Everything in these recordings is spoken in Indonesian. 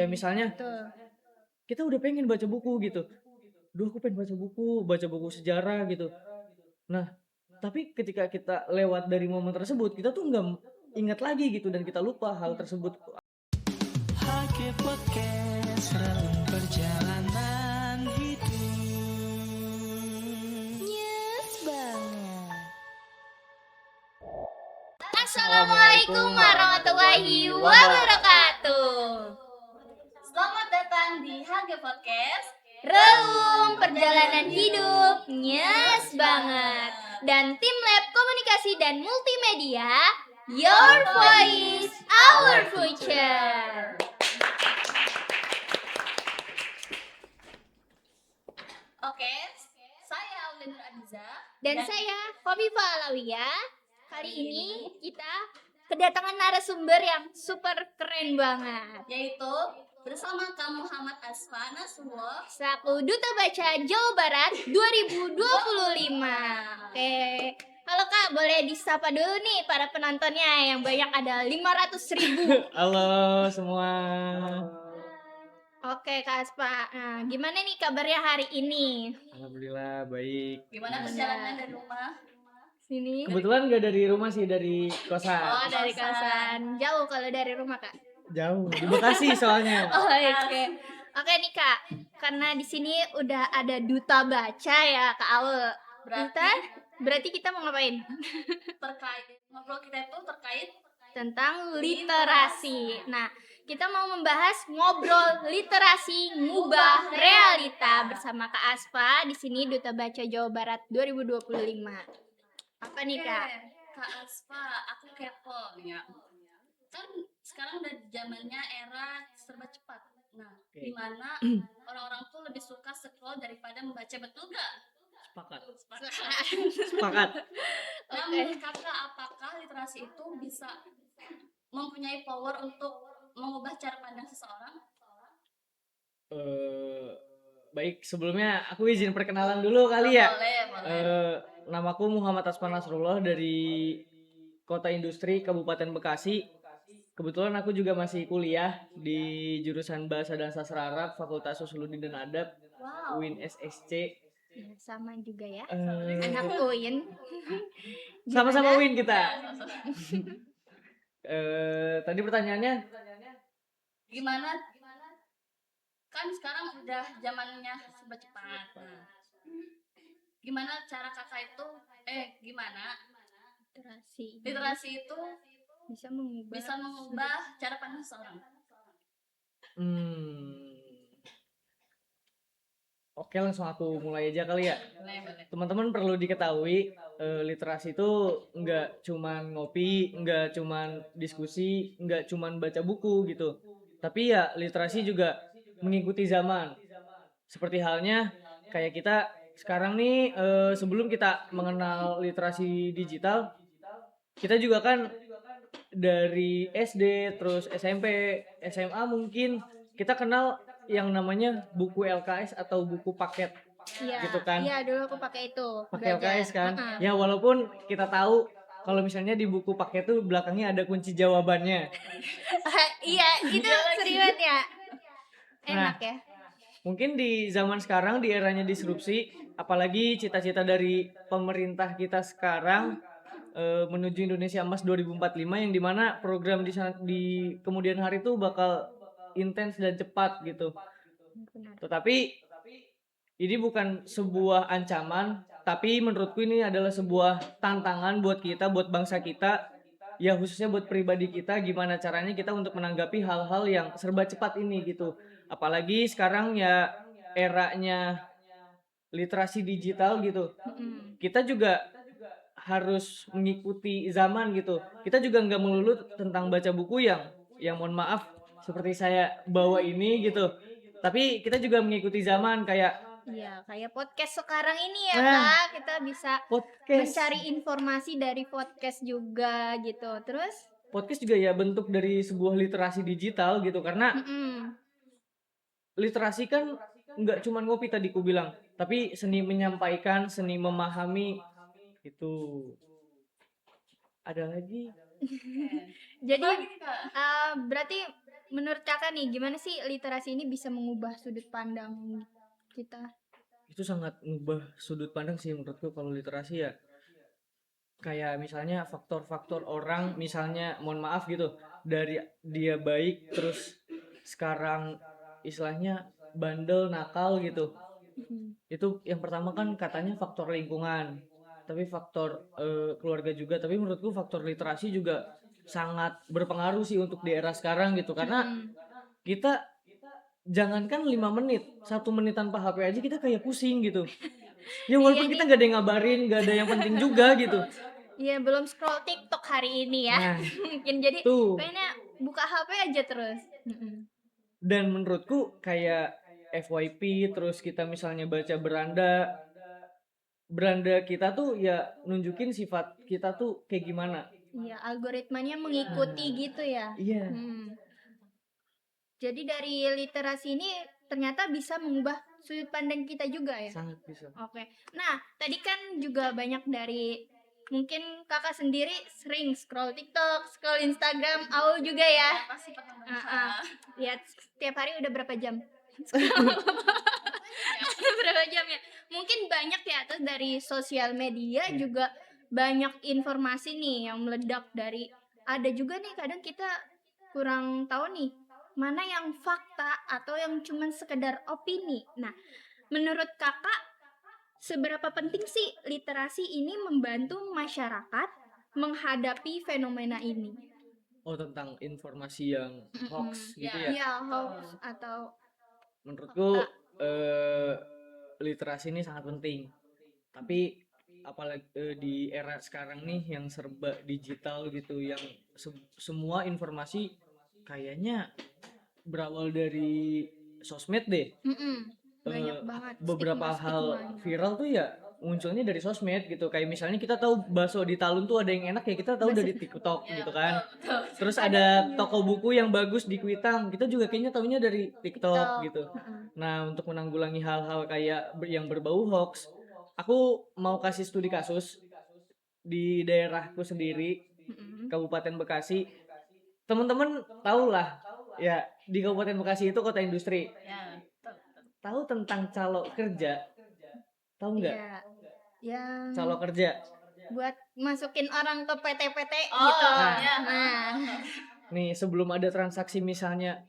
Kayak misalnya Betul. kita udah pengen baca buku gitu. Duh, aku pengen baca buku sejarah gitu. Nah, tapi ketika kita lewat dari momen tersebut, kita tuh nggak ingat lagi gitu dan kita lupa hal tersebut. HG Podcast Relung Perjalanan Hidup. Yes banget. Assalamualaikum warahmatullahi wabarakatuh. Selamat datang di HG Podcast Relung Perjalanan Hidup. Yes banget. Dan tim Lab Komunikasi dan Multimedia, Your Voice, Our Future. Oke, saya Aulia Nur Adiza Dan saya Kofifa Alawiyah. Kali ini kita kedatangan narasumber yang super keren banget. yaitu bersama Kak Muhammad Asfa Nasrullah. Selaku Duta Baca Jawa Barat 2025. Oke. Halo Kak, boleh disapa dulu nih para penontonnya yang banyak ada 500.000. Halo semua. Oke Kak Aspa, nah, gimana nih kabarnya hari ini? Alhamdulillah baik. Gimana perjalanan dari rumah? Sini. Kebetulan nggak dari rumah sih, dari kosan. Oh, dari kosan. Jauh kalau dari rumah Kak. Jauh di Bekasi soalnya. Oh, oke. Oke nih Kak, karena di sini udah ada duta baca ya Kak Aul. Berarti kita mau ngapain? Terkait ngobrol kita itu terkait Tentang literasi. Nah, kita mau membahas ngobrol literasi ngubah realita bersama Kak Aspa di sini Duta Baca Jawa Barat 2025. Apa nih Kak? Kak Asfa, aku kepo nih ya. Kan sekarang udah zamannya era serba cepat. Nah, dimana orang-orang tuh lebih suka scroll daripada membaca, betul gak? Sepakat. Nah, menurut kakak, apakah literasi itu bisa mempunyai power untuk mengubah cara pandang seseorang? Baik, sebelumnya aku izin perkenalan dulu kali ya. Boleh. Namaku Muhammad Aspa Nasrullah dari Kota Industri Kabupaten Bekasi. Kebetulan aku juga masih kuliah di jurusan Bahasa dan Sastra Arab Fakultas Usuluddin dan Adab, Wow. UIN SSC. Ya, sama juga ya. Eh, Anak UIN. Sama-sama Gimana? UIN kita. Tadi pertanyaannya Gimana? Kan sekarang udah zamannya serba cepat. Nah, gimana cara kakak itu gimana literasi itu bisa mengubah bisa mengubah cara pandang seseorang? Oke, langsung aku mulai aja kali ya. Boleh. Teman-teman perlu diketahui, literasi itu nggak cuman ngopi, nggak cuman diskusi, nggak cuman baca buku gitu. Tapi ya literasi juga mengikuti zaman. Seperti halnya kayak kita sekarang nih, sebelum kita mengenal literasi digital, kita juga kan dari SD, terus SMP, SMA mungkin kita kenal yang namanya buku LKS atau buku paket. Iya, gitu kan. Iya, dulu aku pakai itu. Pakai belajar. LKS kan. Ya walaupun kita tahu kalau misalnya di buku paket tuh belakangnya ada kunci jawabannya. Iya, itu seru banget ya. Enak Nah, ya. Mungkin di zaman sekarang di eranya disrupsi, apalagi cita-cita dari pemerintah kita sekarang menuju Indonesia Emas 2045 yang dimana program di kemudian hari itu bakal intens dan cepat gitu. Benar. Tetapi ini bukan sebuah ancaman, tapi menurutku ini adalah sebuah tantangan buat kita, buat bangsa kita, ya khususnya buat pribadi kita, gimana caranya kita untuk menanggapi hal-hal yang serba cepat ini gitu. Apalagi sekarang ya eranya literasi digital gitu. Kita juga harus mengikuti zaman gitu. Kita juga nggak melulu tentang baca buku yang mohon maaf seperti saya bawa ini gitu. Tapi kita juga mengikuti zaman kayak Iya, kayak podcast sekarang ini ya Kak, kita bisa mencari informasi dari podcast juga gitu. Terus podcast juga ya bentuk dari sebuah literasi digital gitu, karena literasi kan nggak cuma ngopi tadi ku bilang, tapi seni menyampaikan, seni memahami itu. Ada lagi? jadi berarti menurut kakak nih, gimana sih literasi ini bisa mengubah sudut pandang kita? Itu sangat mengubah sudut pandang sih menurutku kalau literasi ya. Kayak misalnya faktor-faktor orang, misalnya mohon maaf gitu, dari dia baik terus sekarang istilahnya bandel, nakal gitu. Mm-mm. Itu yang pertama kan katanya faktor lingkungan, tapi faktor keluarga juga. Tapi menurutku faktor literasi juga sangat berpengaruh sih untuk di era sekarang gitu, karena Mm-mm. kita jangankan 5 menit, 1 menit tanpa HP aja kita kayak pusing gitu. Ya Iya walaupun nih, kita nggak ada yang ngabarin, nggak ada yang penting juga gitu. iya belum scroll TikTok hari ini ya. Nah Mungkin jadi tuh, pengennya buka HP aja terus. Mm-mm. dan menurutku kayak FYP, terus kita misalnya baca beranda, beranda kita tuh ya nunjukin sifat kita tuh kayak gimana. Iya, algoritmanya mengikuti Nah, gitu ya. iya, Hmm. Jadi dari literasi ini ternyata bisa mengubah sudut pandang kita juga ya. sangat bisa. Oke. Nah, tadi kan juga banyak dari mungkin kakak sendiri sering scroll TikTok, scroll Instagram, Aul juga ya. Ya, pasti pernah Lihat setiap hari udah berapa jam? Berapa jam ya? Mungkin banyak ya, terus dari sosial media juga banyak informasi nih yang meledak dari ada juga nih kadang kita kurang tahu nih mana yang fakta atau yang cuman sekedar opini. Nah, menurut kakak seberapa penting sih literasi ini membantu masyarakat menghadapi fenomena ini? Oh, tentang informasi yang hoax gitu Ya. ya. Iya, hoax atau Menurutku eh, literasi ini sangat penting. Tapi apalagi di era sekarang nih yang serba digital gitu, yang semua informasi kayaknya berawal dari sosmed deh. banyak Eh, banget beberapa hal stigma-stigmanya. viral tuh ya munculnya dari sosmed gitu. Kayak misalnya kita tahu bakso di Talun tuh ada yang enak ya kita tahu Bakso- dari TikTok Ya, gitu kan. betul. Terus ada toko buku yang bagus di Kuitang, kita juga kayaknya taunya dari TikTok gitu. Nah, untuk menanggulangi hal-hal kayak yang berbau hoax, aku mau kasih studi kasus di daerahku sendiri, Kabupaten Bekasi. Teman-teman tahu lah, ya di Kabupaten Bekasi itu kota industri. Ya, betul, betul. Tahu tentang calo kerja? Tahu nggak? Iya, yang Calo kerja. buat masukin orang ke PT-PT Oh, gitu. ya. Nah, Nih, sebelum ada transaksi misalnya,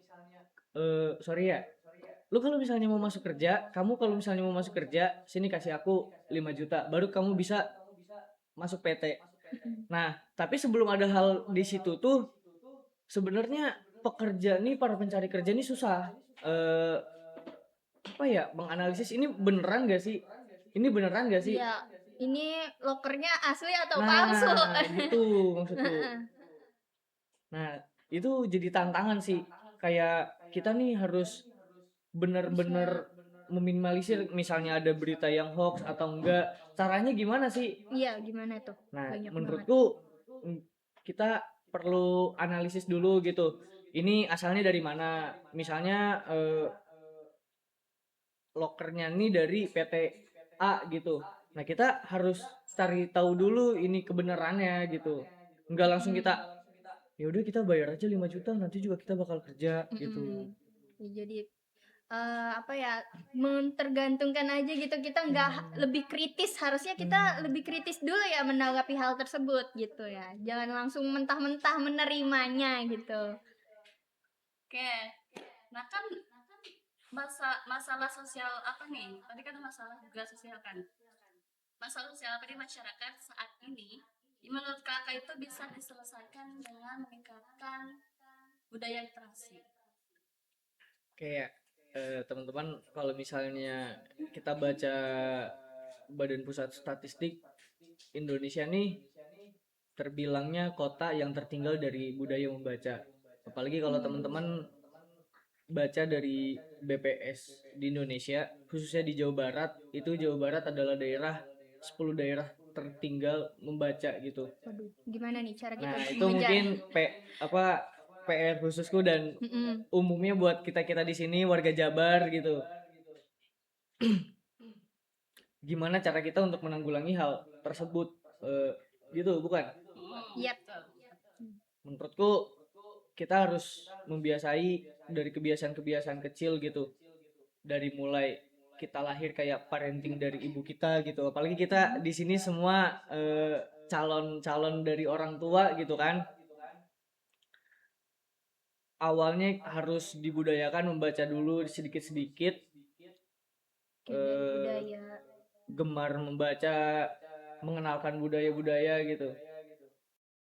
sorry ya, lu kalau misalnya mau masuk kerja, kamu kalau misalnya mau masuk kerja, sini kasih aku 5 juta, baru kamu bisa masuk PT. Nah, tapi sebelum ada hal di situ tuh, sebenarnya pekerja nih, para pencari kerja nih susah. Eh, apa ya, menganalisis ini beneran gak sih? Ini beneran gak sih? iya, ini lokernya asli atau Nah, palsu? gitu maksudku. Nah, itu jadi tantangan sih. Kayak kita nih harus bener-bener meminimalisir misalnya ada berita yang hoax atau enggak. Caranya gimana sih? Iya, gimana tuh? Nah, Banyak banget. menurutku kita perlu analisis dulu gitu. Ini asalnya dari mana? Misalnya lokernya nih dari PT A gitu. Nah, kita harus cari tahu dulu ini kebenarannya gitu. Enggak langsung kita ya udah kita bayar aja 5 juta nanti juga kita bakal kerja gitu. Ya, jadi apa ya, tergantungkan aja gitu, kita nggak lebih kritis, harusnya kita lebih kritis dulu ya menanggapi hal tersebut gitu ya, jangan langsung mentah-mentah menerimanya gitu. Oke. Nah kan masalah sosial apa nih? Tadi kan masalah juga sosial kan. Masalah sosial apa di masyarakat saat ini? Menurut kakak itu bisa diselesaikan dengan meningkatkan budaya literasi. Kayak teman-teman kalau misalnya kita baca Badan Pusat Statistik, Indonesia nih terbilangnya kota yang tertinggal dari budaya membaca. Apalagi kalau teman-teman baca dari BPS di Indonesia, khususnya di Jawa Barat, itu Jawa Barat adalah 10 daerah tertinggal membaca gitu. Waduh, gimana nih cara kita Nah, untuk itu mengejar? mungkin PR khususku dan umumnya buat kita-kita di sini warga Jabar gitu. Gimana cara kita untuk menanggulangi hal tersebut? Gitu, bukan? Yap. Menurutku kita harus membiasai dari kebiasaan-kebiasaan kecil gitu. Dari mulai kita lahir kayak parenting dari ibu kita gitu. Apalagi kita di sini semua calon-calon dari orang tua gitu kan. Awalnya harus dibudayakan membaca dulu sedikit-sedikit, Oke, dari eh, budaya. gemar membaca, mengenalkan budaya-budaya gitu.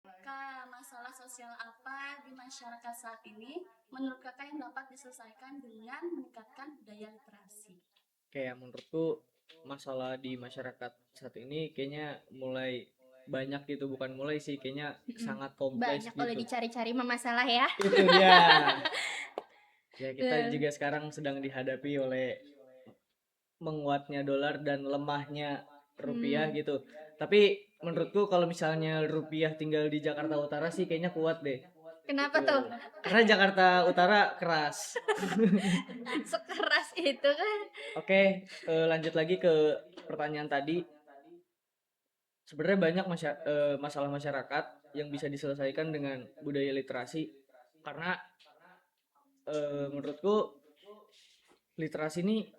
Kak, masalah sosial apa di masyarakat saat ini menurut kakak yang dapat diselesaikan dengan meningkatkan budaya literasi? Kayak menurutku masalah di masyarakat saat ini kayaknya mulai banyak gitu, bukan mulai sih, kayaknya sangat kompleks Banyak kalau gitu. dicari-cari mah masalah ya. Itu dia. Ya kita Betul. juga sekarang sedang dihadapi oleh menguatnya dolar dan lemahnya rupiah gitu. Tapi menurutku kalau misalnya rupiah tinggal di Jakarta Utara sih kayaknya kuat deh. Kenapa Gitu. tuh? Karena Jakarta Utara keras. Sekeras itu kan? Oke, lanjut lagi ke pertanyaan tadi. Sebenarnya banyak masalah masyarakat yang bisa diselesaikan dengan budaya literasi, karena menurutku literasi ini,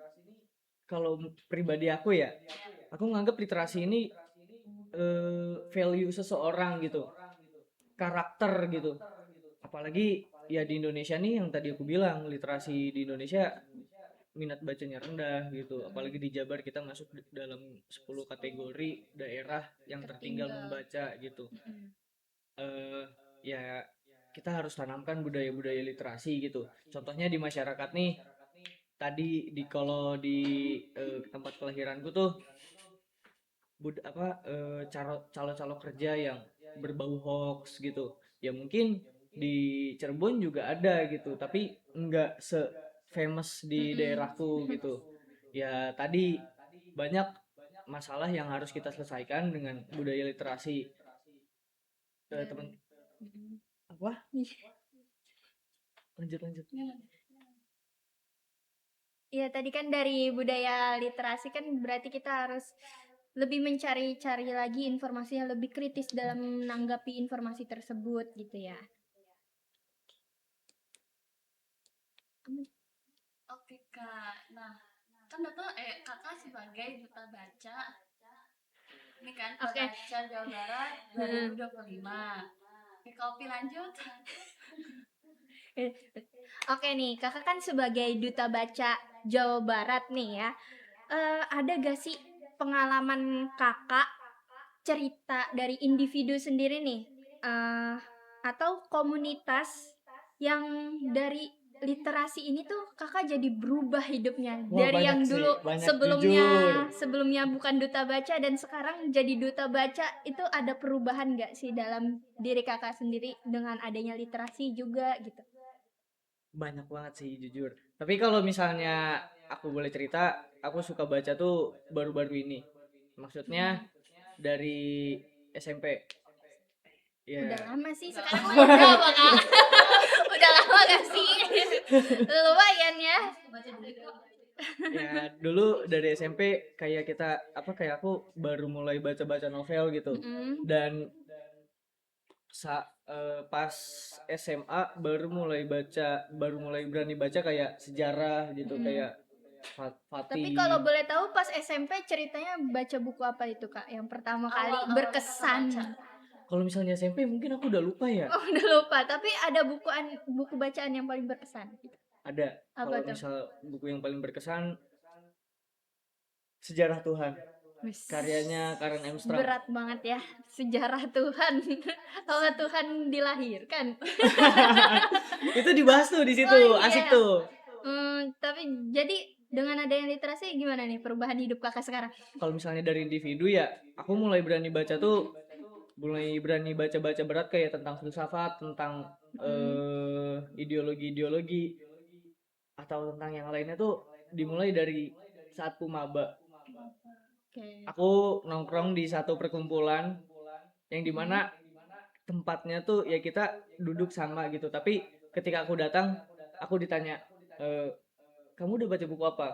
kalau pribadi aku ya, aku nganggap literasi ini value seseorang gitu, karakter gitu. Apalagi ya di Indonesia nih, yang tadi aku bilang literasi di Indonesia minat bacanya rendah gitu. Apalagi di Jabar kita masuk dalam 10 kategori daerah yang tertinggal membaca gitu. eh Ya kita harus tanamkan budaya-budaya literasi gitu. Contohnya di masyarakat nih, tadi kalau di tempat kelahiranku tuh calon-calon kerja yang berbau hoax gitu. Ya mungkin di Cirebon juga ada gitu, tapi enggak se famous di daerahku gitu. Ya tadi banyak masalah yang harus kita selesaikan dengan budaya literasi. Teman apa? Lanjut. Iya, tadi kan dari budaya literasi kan berarti kita harus lebih mencari-cari lagi informasi yang lebih kritis dalam menanggapi informasi tersebut gitu ya. Oke kak, nah kan kakak sebagai duta baca ini kan duta Oke. baca Jawa Barat 2025. Oke, kopi lanjut. Oke nih, kakak kan sebagai duta baca Jawa Barat nih ya, ada gak sih pengalaman kakak cerita dari individu sendiri nih, atau komunitas yang dari literasi ini tuh kakak jadi berubah hidupnya Wah, dari yang banyak sih, dulu banyak, sebelumnya jujur. bukan duta baca dan sekarang jadi duta baca, itu ada perubahan gak sih dalam diri kakak sendiri dengan adanya literasi juga gitu? Banyak banget sih, jujur. Tapi kalau misalnya aku boleh cerita, aku suka baca tuh baru-baru ini. Maksudnya dari SMP. Udah Ya, lama sih, sekarang umur berapa kak? Udah lama gak sih? Lumayan ya. ya dulu dari SMP kayak kayak aku baru mulai baca-baca novel gitu. Dan pas SMA baru mulai berani baca kayak sejarah gitu, kayak Tapi Fatih. kalau boleh tahu pas SMP ceritanya baca buku apa itu kak? Yang pertama kali Awal-awal berkesan. kakak baca. Kalau misalnya SMP mungkin aku udah lupa ya. Oh udah lupa, tapi ada buku bacaan yang paling berkesan. Ada. Apa Kalau tuh? misal buku yang paling berkesan, Sejarah Tuhan, Wis. karyanya Karen M. Strang. Berat banget ya, sejarah Tuhan. Bahwa Tuhan dilahirkan. Itu dibahas tuh di situ, Oh, iya. asik tuh. Tapi jadi dengan adanya literasi gimana nih perubahan hidup kakak sekarang? Kalau misalnya dari individu ya, aku mulai berani baca berat kayak tentang filsafat, tentang ideologi-ideologi, atau tentang yang lainnya tuh dimulai dari saat aku maba. Okay. Aku nongkrong di satu perkumpulan yang dimana tempatnya tuh ya kita duduk sama gitu, tapi ketika aku datang aku ditanya, kamu udah baca buku apa?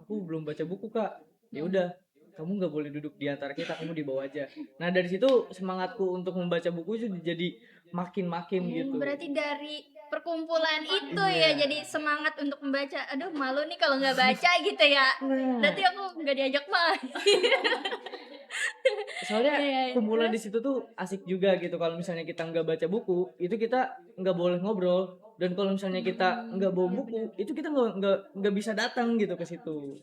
Aku belum baca buku kak. Ya udah, kamu nggak boleh duduk di antara kita, kamu di bawah aja. Nah dari situ semangatku untuk membaca buku itu jadi makin gitu. Berarti dari perkumpulan itu Iya. ya jadi semangat untuk membaca. Aduh malu nih kalau nggak baca gitu ya. Nah, Berarti aku nggak diajak main. soalnya Iya, iya. kumpulan di situ tuh asik juga gitu. Kalau misalnya kita nggak baca buku, itu kita nggak boleh ngobrol. Dan kalau misalnya kita nggak bawa Iya, buku, itu kita nggak bisa datang gitu ke situ.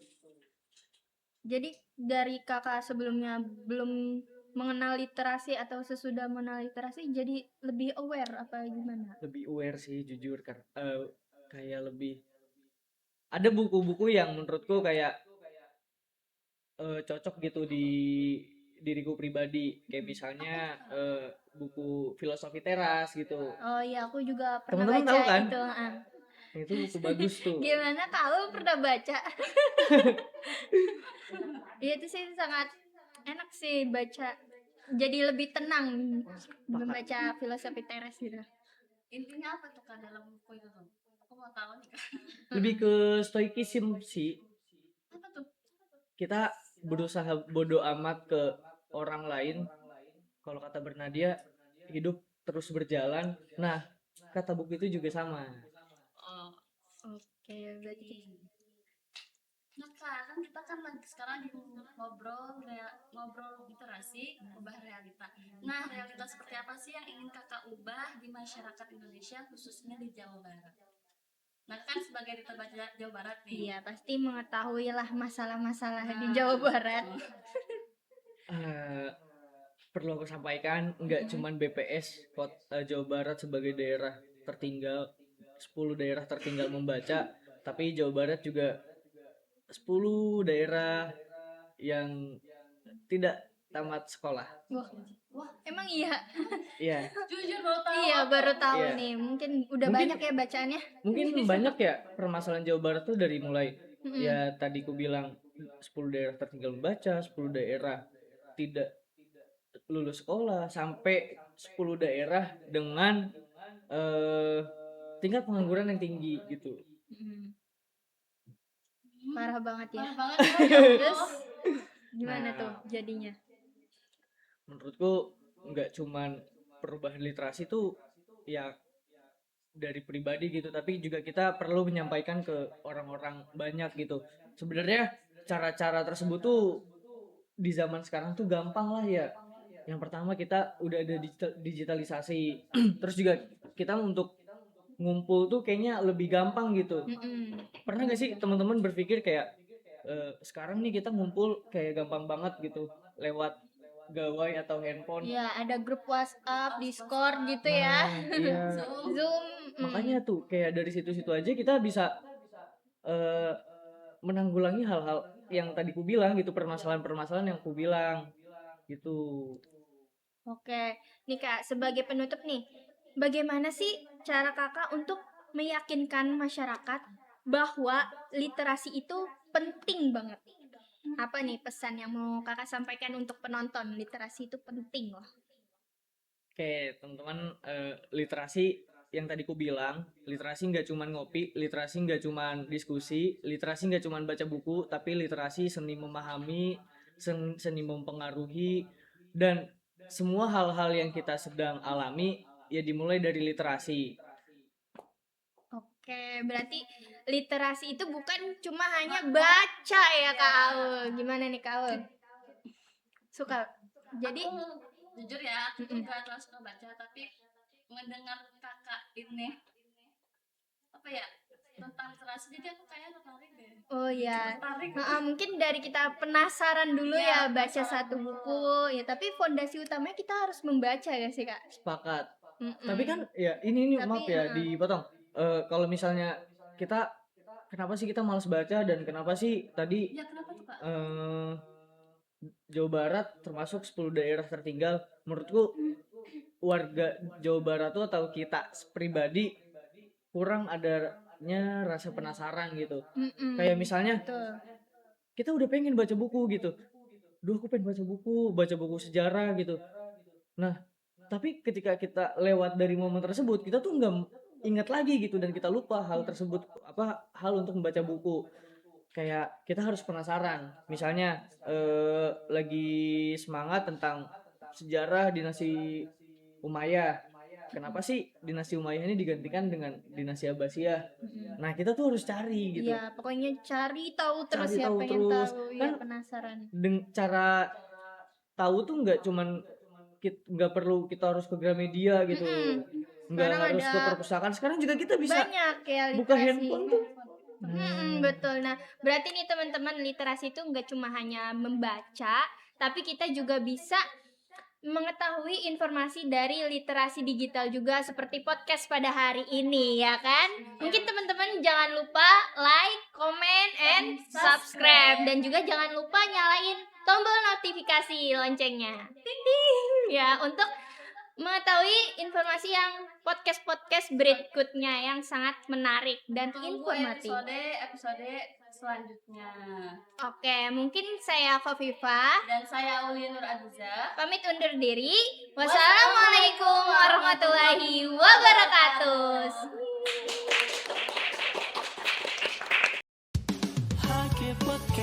Jadi dari kakak sebelumnya belum mengenal literasi atau sesudah mengenal literasi jadi lebih aware apa gimana? Lebih aware sih jujur kan. Kayak lebih ada buku-buku yang menurutku kayak cocok gitu di diriku pribadi. Kayak misalnya buku Filosofi Teras gitu. Oh iya aku juga pernah Teman-teman baca tahu kan? itu. Itu buku bagus tuh. Gimana kamu pernah baca? Iya itu sih sangat enak sih baca. Jadi lebih tenang membaca Filosofi Teras gitu. Intinya apa tuh Kak dalam buku itu tuh? Aku mau tahu nih Kak. Lebih ke stoikism sih. Apa tuh? Kita berusaha bodoh amat ke orang lain. Kalau kata Bernadia, hidup terus berjalan. Nah, kata buku itu juga sama. Oh, Oke, berarti nah Kak, kan kita kan lagi sekarang lagi ngobrol literasi, ubah realita. Nah, realita seperti apa sih yang ingin Kakak ubah di masyarakat Indonesia khususnya di Jawa Barat? Nah, kan sebagai duta baca Jawa Barat nih. iya pasti mengetahui lah masalah-masalah di Jawa Barat. Eh, perlu aku sampaikan, nggak cuman BPS Kota Jawa Barat sebagai daerah tertinggal, 10 daerah tertinggal membaca, tapi Jawa Barat juga 10 daerah yang tidak tamat sekolah. Wah, emang iya? Iya, Jujur baru tahu. Iya baru tahu Iya. nih. Mungkin udah Mungkin- banyak ya bacaannya. mungkin banyak ya permasalahan Jawa Barat tuh dari mulai Mm-mm. ya tadi ku bilang 10 daerah tertinggal membaca, 10 daerah tidak lulus sekolah, sampai 10 daerah dengan tingkat pengangguran yang tinggi gitu. Mm. Parah banget ya. Parah banget Kak, ya Allah. Terus gimana Nah. tuh jadinya? Menurutku nggak cuman perubahan literasi tuh ya dari pribadi gitu, tapi juga kita perlu menyampaikan ke orang-orang banyak gitu. Sebenarnya cara-cara tersebut tuh di zaman sekarang tuh gampang lah ya. Yang pertama kita udah ada digitalisasi, terus juga kita untuk ngumpul tuh kayaknya lebih gampang gitu. Mm-mm. Pernah gak sih teman-teman berpikir kayak sekarang nih kita ngumpul kayak gampang banget gitu lewat gawai atau handphone. Iya ada grup WhatsApp, Discord gitu ya. Nah, iya. Zoom. Makanya tuh kayak dari situ-situ aja kita bisa eh, menanggulangi hal-hal yang tadi ku bilang gitu, permasalahan-permasalahan yang ku bilang gitu. Oke, nih Kak, sebagai penutup nih, bagaimana sih cara Kakak untuk meyakinkan masyarakat bahwa literasi itu penting banget? Apa nih pesan yang mau Kakak sampaikan untuk penonton? Literasi itu penting loh. Oke, teman-teman, literasi yang tadi ku bilang, literasi nggak cuman ngopi, literasi nggak cuman diskusi, literasi nggak cuman baca buku, tapi literasi seni memahami, seni mempengaruhi, dan semua hal-hal yang kita sedang alami ya dimulai dari literasi. Oke, berarti literasi itu bukan cuma hanya baca ya Kak Aul. Gimana nih Kak Aul? Suka? Jadi Aku jujur ya, aku Mm-mm. nggak terlalu suka baca, tapi mendengar kakak ini apa ya tentang literasi, jadi aku kayak tertarik deh. oh ya, Tertarik. mungkin dari kita penasaran dulu Iya, ya baca penasaran satu dulu. buku ya, tapi fondasi utamanya kita harus membaca ya sih Kak. Sepakat. Mm-mm. Tapi kan ya ini Tapi, maaf ya dipotong. Kalau misalnya kita kenapa sih kita malas baca dan kenapa sih tadi Ya kenapa tuh Kak? Jawa Barat termasuk 10 daerah tertinggal, menurutku warga Jawa Barat tuh atau kita pribadi kurang adanya rasa penasaran gitu. Mm-mm. Kayak misalnya Betul. kita udah pengen baca buku gitu. Duh aku pengen baca buku sejarah gitu. Nah, tapi ketika kita lewat dari momen tersebut, kita tuh nggak ingat lagi gitu dan kita lupa hal tersebut, apa hal untuk membaca buku. kayak kita harus penasaran. Misalnya lagi semangat tentang sejarah dinasti Umayyah. Kenapa sih dinasti Umayyah ini digantikan dengan dinasti Abbasiyah? Nah, kita tuh harus cari gitu. Iya, pokoknya cari tahu terus Cari ya, tahu pengen terus. tahu ya, Kan penasaran. cara tahu tuh nggak cuman nggak perlu kita harus ke Gramedia gitu. Nggak Sekarang harus ke ada perpustakaan. Sekarang juga kita bisa banyak ya buka literasi. handphone tuh. Betul. Nah, berarti nih teman-teman, literasi itu nggak cuma hanya membaca, tapi kita juga bisa mengetahui informasi dari literasi digital juga seperti podcast pada hari ini ya kan. Mungkin teman-teman jangan lupa like, comment, and subscribe, dan juga jangan lupa nyalain tombol notifikasi loncengnya. Ting ting ya, untuk mengetahui informasi yang podcast berikutnya yang sangat menarik dan Tunggu informatif. episode selanjutnya. Oke, mungkin saya Khofifah Dan saya Uli Nur Aziza. pamit undur diri. Wassalamualaikum warahmatullahi wabarakatuh. HG Podcast.